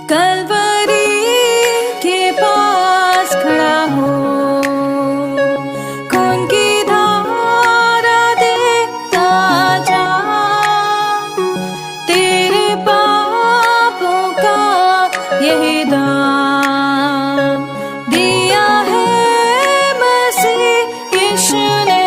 कलवरी के पास खड़ा हो, खून की धारा देखता जा, तेरे पापों का यही दाम दिया है मसीह यीशु ने।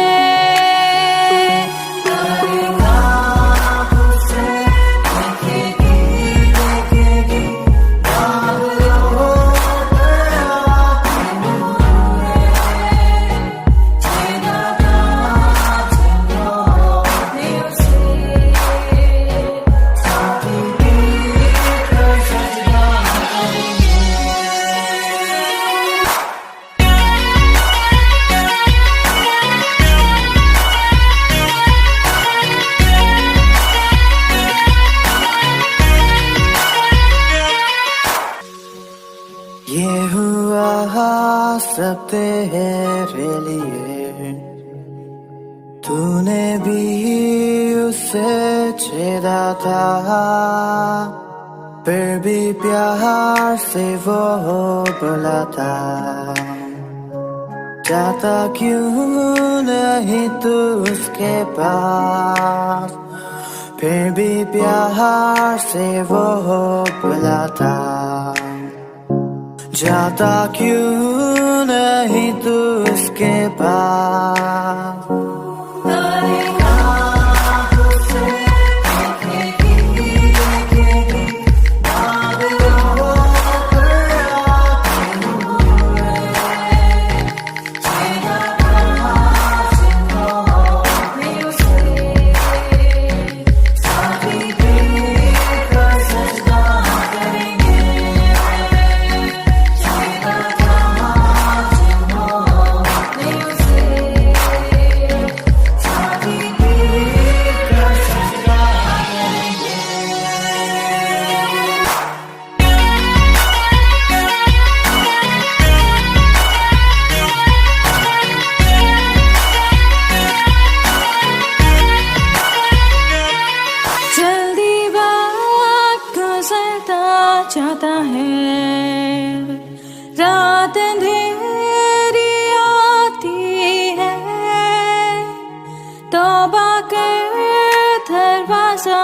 ये हुआ सब तेरे लिए, तूने भी उसे छेड़ा था, फिर भी प्यार से वो बुलाता, जाता क्यों नहीं तू उसके पास, फिर भी प्यार से वो बुलाता, जाता क्यों नहीं तू उसके पास। चाहता है, रात अंधेरी आती है, तौबा कर दरवाजा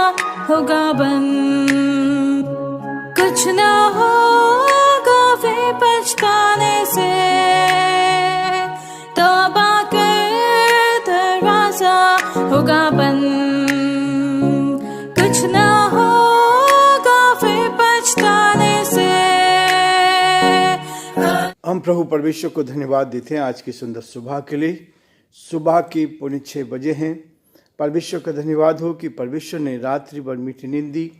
होगा बंद, कुछ ना होगा वे पछताने से, तौबा कर दरवाजा होगा बंद, कुछ ना हम प्रभु परमेश्वर को धन्यवाद देते हैं आज की सुंदर सुबह के लिए। सुबह की 6:45 बजे हैं। परमेश्वर का धन्यवाद हो कि परमेश्वर ने रात्रि भर मीठी नींद दी,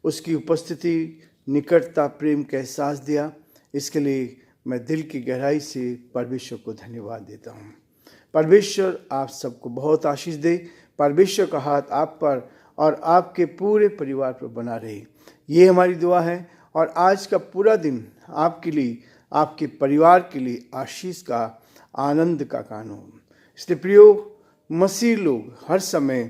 उसकी उपस्थिति, निकटता, प्रेम का एहसास दिया। इसके लिए मैं दिल की गहराई से परमेश्वर को धन्यवाद देता हूँ। परमेश्वर आप सबको बहुत आशीष दे। परमेश्वर का हाथ आप पर और आपके पूरे परिवार पर बना रहे, ये हमारी दुआ है। और आज का पूरा दिन आपके लिए, आपके परिवार के लिए आशीष का, आनंद का कारण हो। इसलिए प्रियो, मसीह लोग हर समय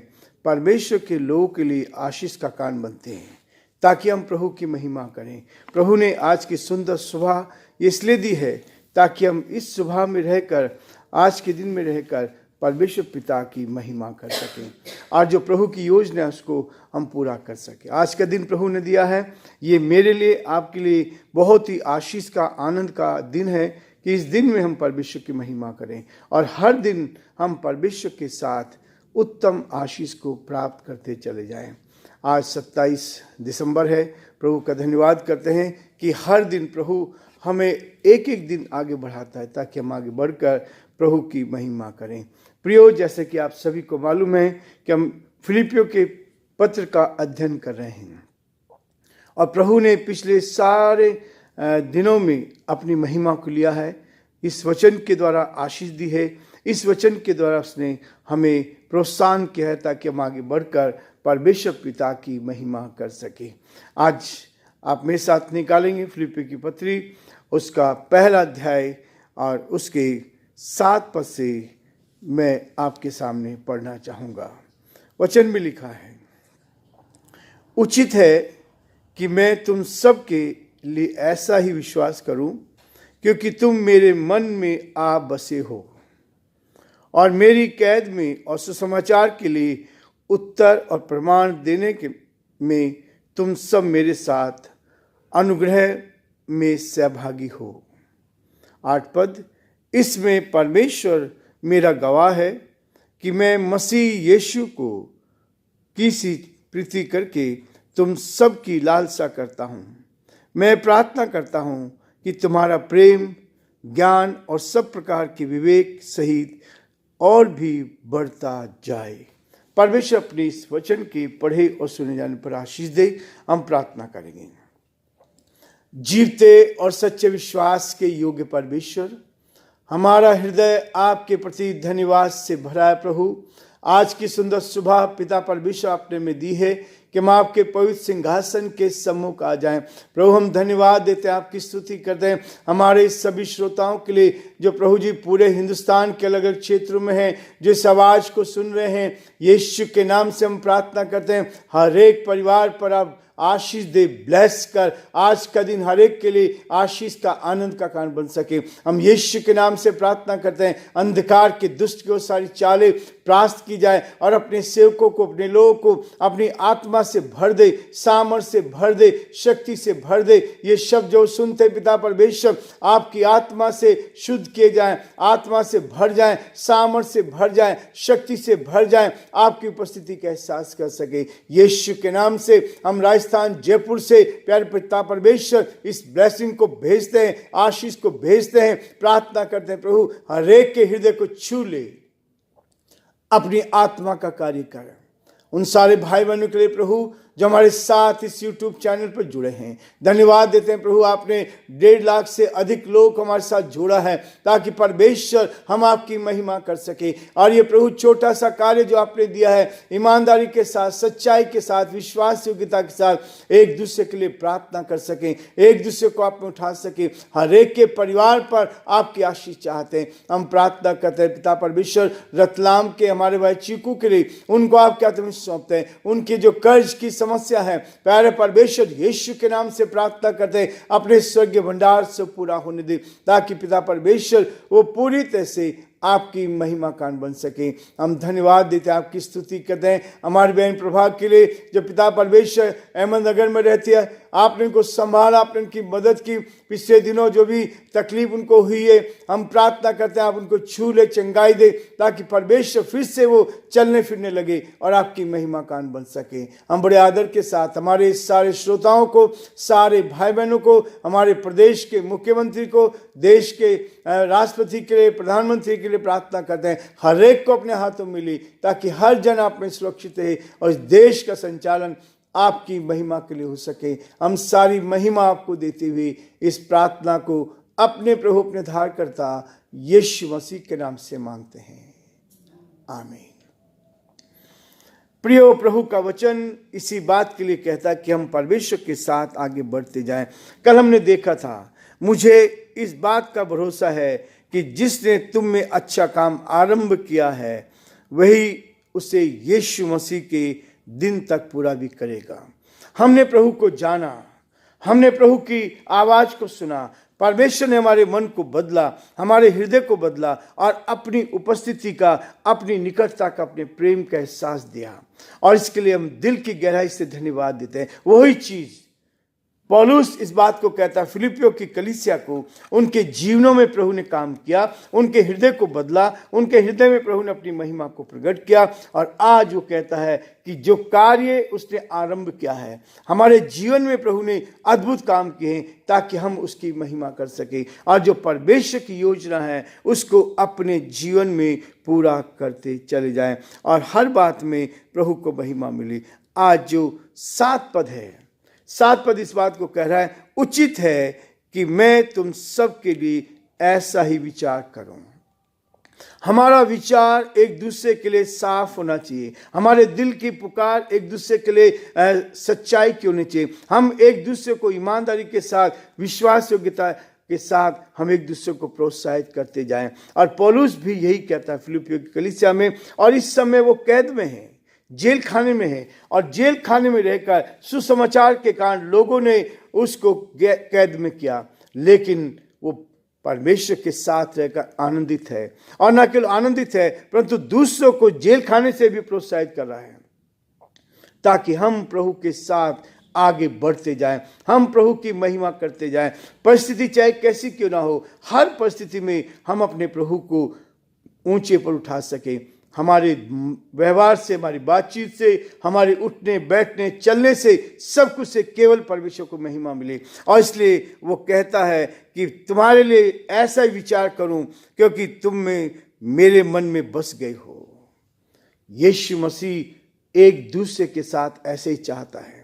परमेश्वर के लोगों के लिए आशीष का कारण बनते हैं, ताकि हम प्रभु की महिमा करें। प्रभु ने आज की सुंदर सुबह इसलिए दी है ताकि हम इस सुबह में रहकर, आज के दिन में रहकर परमेश्वर पिता की महिमा कर सकें और जो प्रभु की योजना है उसको हम पूरा कर सकें। आज का दिन प्रभु ने दिया है, ये मेरे लिए, आपके लिए बहुत ही आशीष का, आनंद का दिन है कि इस दिन में हम परमेश्वर की महिमा करें और हर दिन हम परमेश्वर के साथ उत्तम आशीष को प्राप्त करते चले जाएं। आज 27 दिसंबर है। प्रभु का धन्यवाद करते हैं कि हर दिन प्रभु हमें एक एक दिन आगे बढ़ाता है ताकि हम आगे बढ़कर प्रभु की महिमा करें। प्रियो, जैसे कि आप सभी को मालूम है कि हम फिलिपियों के पत्र का अध्ययन कर रहे हैं और प्रभु ने पिछले सारे दिनों में अपनी महिमा को लिया है। इस वचन के द्वारा आशीष दी है, इस वचन के द्वारा उसने हमें प्रोत्साहन किया है ताकि हम आगे बढ़कर परमेश्वर पिता की महिमा कर सके। आज आप मेरे साथ निकालेंगे फिलिपियों की पत्री, उसका पहला अध्याय और उसके 7 पद से मैं आपके सामने पढ़ना चाहूँगा। वचन में लिखा है, उचित है कि मैं तुम सबके लिए ऐसा ही विश्वास करूं, क्योंकि तुम मेरे मन में आ बसे हो और मेरी कैद में और सुसमाचार के लिए उत्तर और प्रमाण देने के में तुम सब मेरे साथ अनुग्रह में सहभागी हो। 8 पद, इसमें परमेश्वर मेरा गवाह है कि मैं मसीह यीशु को किसी प्रीति करके तुम सब की लालसा करता हूँ। मैं प्रार्थना करता हूँ कि तुम्हारा प्रेम, ज्ञान और सब प्रकार के विवेक सहित और भी बढ़ता जाए। परमेश्वर अपने इस वचन के पढ़े और सुने जाने पर आशीष दे। हम प्रार्थना करेंगे। जीवते और सच्चे विश्वास के योग्य परमेश्वर, हमारा हृदय आपके प्रति धन्यवाद से भरा है। प्रभु, आज की सुंदर सुबह पिता परमेश्वर आपने में दी है कि हम आपके पवित्र सिंहासन के सम्मुख आ जाएं। प्रभु, हम धन्यवाद देते हैं, आपकी स्तुति करते हैं हमारे सभी श्रोताओं के लिए जो प्रभु जी पूरे हिंदुस्तान के अलग अलग क्षेत्रों में हैं, जो इस आवाज को सुन रहे हैं। यीशु के नाम से हम प्रार्थना करते हैं, हर एक परिवार पर आप आशीष दे, ब्लेस कर। आज का दिन हर एक के लिए आशीष का, आनंद का कारण बन सके। हम यीशु के नाम से प्रार्थना करते हैं, अंधकार के दुष्ट की सारी चालें परास्त की जाए और अपने सेवकों को, अपने लोगों को अपनी आत्मा से भर दे, सामर्थ से भर दे, शक्ति से भर दे। ये शब्द जो सुनते पिता परमेश्वर आपकी आत्मा से शुद्ध किए जाएं, आत्मा से भर जाएं, सामर्थ से भर जाएं, शक्ति से भर जाएं, आपकी उपस्थिति का एहसास कर सके। यीशु के नाम से हम राजस्थान जयपुर से प्यारे पिता परमेश्वर इस ब्लेसिंग को भेजते हैं, आशीष को भेजते हैं। प्रार्थना करते हैं प्रभु, हर एक के हृदय को छू ले, अपनी आत्मा का कार्य कर। उन सारे भाई बहनों के लिए प्रभु जो हमारे साथ इस YouTube चैनल पर जुड़े हैं, धन्यवाद देते हैं प्रभु। आपने 1.5 लाख से अधिक लोग हमारे साथ जोड़ा है ताकि परमेश्वर हम आपकी महिमा कर सके। और ये प्रभु छोटा सा कार्य जो आपने दिया है, ईमानदारी के साथ, सच्चाई के साथ, विश्वास योग्यता के साथ एक दूसरे के लिए प्रार्थना कर सकें, एक दूसरे को आप में उठा सके। हर एक के परिवार पर आपकी आशीष चाहते हैं। हम प्रार्थना करते हैं पिता परमेश्वर, रतलाम के हमारे भाई चीकू के लिए, उनको आप क्या तुम्हें सौंपते हैं। उनकी जो कर्ज की समस्या है, प्यारे परमेश्वर यीशु के नाम से प्रार्थना करते हैं, अपने स्वर्गीय भंडार से पूरा होने दे ताकि पिता परमेश्वर वो पूरी तरह से आपकी महिमा कान बन सके। हम धन्यवाद देते हैं, आपकी स्तुति करते हैं हमारी बहन प्रभा के लिए जो पिता परमेश्वर अहमदनगर में रहती है। आपने उनको संभाला, आपने उनकी मदद की। पिछले दिनों जो भी तकलीफ उनको हुई है, हम प्रार्थना करते हैं आप उनको छू ले, चंगाई दे ताकि परमेश्वर फिर से वो चलने फिरने लगे और आपकी महिमा कान बन सके। हम बड़े आदर के साथ हमारे सारे श्रोताओं को, सारे भाई बहनों को, हमारे प्रदेश के मुख्यमंत्री को, देश के राष्ट्रपति के लिए, प्रधानमंत्री के लिए प्रार्थना करते हैं, हर एक को अपने हाथों में ली ताकि हर जन आप में सुरक्षित रहे और इस देश का संचालन आपकी महिमा के लिए हो सके। हम सारी महिमा आपको देते हुए इस प्रार्थना को अपने प्रभु, अपने धारकर्ता यीशु मसीह के नाम से मांगते हैं, आमीन। प्रियो, प्रभु का वचन इसी बात के लिए कहता है कि हम परमेश्वर के साथ आगे बढ़ते जाएं। कल हमने देखा था, मुझे इस बात का भरोसा है कि जिसने तुम में अच्छा काम आरंभ किया है वही उसे यीशु मसीह के दिन तक पूरा भी करेगा। हमने प्रभु को जाना, हमने प्रभु की आवाज को सुना, परमेश्वर ने हमारे मन को बदला, हमारे हृदय को बदला और अपनी उपस्थिति का, अपनी निकटता का, अपने प्रेम का एहसास दिया। और इसके लिए हम दिल की गहराई से धन्यवाद देते हैं। वही चीज पौलुस इस बात को कहता है फिलिपियों की कलीसिया को, उनके जीवनों में प्रभु ने काम किया, उनके हृदय को बदला, उनके हृदय में प्रभु ने अपनी महिमा को प्रकट किया। और आज वो कहता है कि जो कार्य उसने आरंभ किया है हमारे जीवन में, प्रभु ने अद्भुत काम किए हैं ताकि हम उसकी महिमा कर सके और जो परमेश्वर की योजना है उसको अपने जीवन में पूरा करते चले जाएं और हर बात में प्रभु को महिमा मिली। आज जो 7 पद है, 7 पद इस बात को कह रहा है, उचित है कि मैं तुम सब के लिए ऐसा ही विचार करूं। हमारा विचार एक दूसरे के लिए साफ होना चाहिए, हमारे दिल की पुकार एक दूसरे के लिए सच्चाई की होनी चाहिए। हम एक दूसरे को ईमानदारी के साथ, विश्वास योग्यता के साथ हम एक दूसरे को प्रोत्साहित करते जाएं। और पौलुस भी यही कहता है फिलिपियों की कलीसिया में। और इस समय वो कैद में है, जेल खाने में है और जेल खाने में रहकर सुसमाचार के कारण लोगों ने उसको कैद में किया, लेकिन वो परमेश्वर के साथ रहकर आनंदित है। और न केवल आनंदित है, परंतु दूसरों को जेल खाने से भी प्रोत्साहित कर रहा है, ताकि हम प्रभु के साथ आगे बढ़ते जाएं, हम प्रभु की महिमा करते जाएं। परिस्थिति चाहे कैसी क्यों ना हो, हर परिस्थिति में हम अपने प्रभु को ऊंचे पर उठा सके। हमारे व्यवहार से, हमारी बातचीत से, हमारे उठने बैठने चलने से, सब कुछ से केवल परमेश्वर को महिमा मिले। और इसलिए वो कहता है कि तुम्हारे लिए ऐसा ही विचार करूं, क्योंकि तुम में मेरे मन में बस गए हो। यीशु मसीह एक दूसरे के साथ ऐसे ही चाहता है।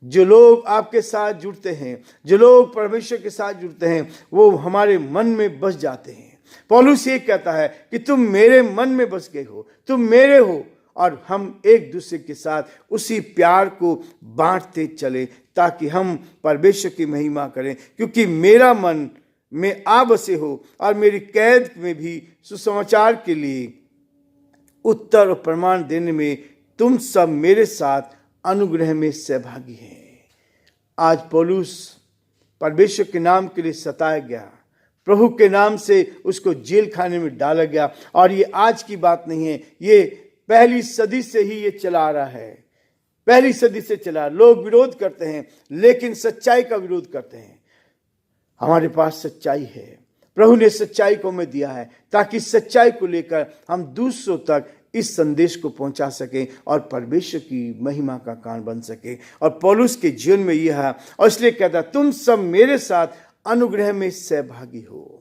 जो लोग आपके साथ जुड़ते हैं, जो लोग परमेश्वर के साथ जुड़ते हैं, वो हमारे मन में बस जाते हैं। पौलुस ये कहता है कि तुम मेरे मन में बस गए हो, तुम मेरे हो, और हम एक दूसरे के साथ उसी प्यार को बांटते चले, ताकि हम परमेश्वर की महिमा करें। क्योंकि मेरा मन में आ बसे हो, और मेरी कैद में भी सुसमाचार के लिए उत्तर और प्रमाण देने में तुम सब मेरे साथ अनुग्रह में सहभागी हैं। आज पौलुस परमेश्वर के नाम के लिए सताया गया, प्रभु के नाम से उसको जेल खाने में डाला गया। और ये आज की बात नहीं है, ये पहली सदी से ही ये चला आ रहा है। पहली सदी से चला। लोग विरोध करते हैं, लेकिन सच्चाई का विरोध करते हैं। हमारे पास सच्चाई है, प्रभु ने सच्चाई को हमें दिया है, ताकि सच्चाई को लेकर हम दूसरों तक इस संदेश को पहुंचा सके और परमेश्वर की महिमा का कारण बन सके। और पौलुस के जीवन में यह है, और इसलिए कहता तुम सब मेरे साथ अनुग्रह में सहभागी हो।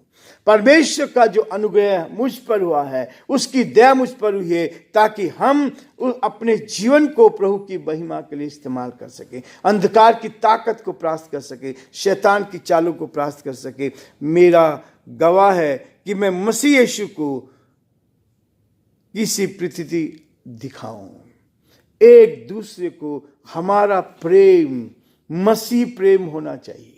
परमेश्वर का जो अनुग्रह मुझ पर हुआ है, उसकी दया मुझ पर हुई है, ताकि हम अपने जीवन को प्रभु की महिमा के लिए इस्तेमाल कर सके, अंधकार की ताकत को परास्त कर सके, शैतान की चालों को परास्त कर सके। मेरा गवाह है कि मैं मसीह यीशु को किसी प्रतीति दिखाऊं। एक दूसरे को हमारा प्रेम मसीह प्रेम होना चाहिए,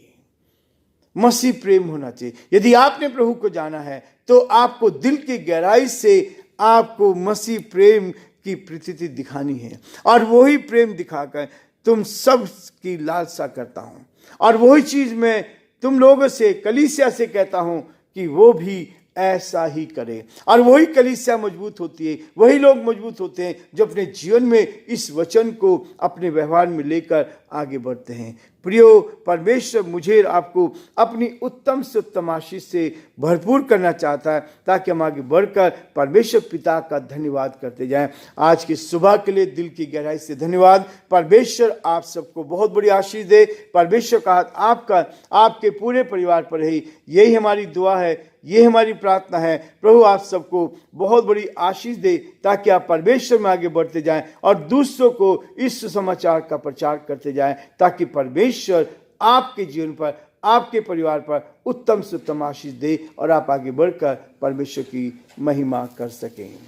मसीह प्रेम होना चाहिए। यदि आपने प्रभु को जाना है, तो आपको दिल की गहराई से आपको मसीह प्रेम की प्रतीति दिखानी है। और वही प्रेम दिखाकर तुम सब की लालसा करता हूं, और वही चीज मैं तुम लोगों से, कलीसिया से कहता हूं कि वो भी ऐसा ही करे। और वही कलीसिया मजबूत होती है, वही लोग मजबूत होते हैं जो अपने जीवन में इस वचन को अपने व्यवहार में लेकर आगे बढ़ते हैं। प्रियो, परमेश्वर मुझे आपको अपनी उत्तम से उत्तम आशीष से भरपूर करना चाहता है, ताकि हम आगे बढ़कर परमेश्वर पिता का धन्यवाद करते जाएं। आज की सुबह के लिए दिल की गहराई से धन्यवाद। परमेश्वर आप सबको बहुत बड़ी आशीष दे। परमेश्वर का हाथ आपका, आपके पूरे परिवार पर रही, यही हमारी दुआ है, ये हमारी प्रार्थना है। प्रभु आप सबको बहुत बड़ी आशीष दे, ताकि आप परमेश्वर में आगे बढ़ते जाएं और दूसरों को इस सुसमाचार का प्रचार करते जाएं, ताकि परमेश्वर आपके जीवन पर, आपके परिवार पर उत्तम से उत्तम आशीष दे और आप आगे बढ़कर परमेश्वर की महिमा कर सकें।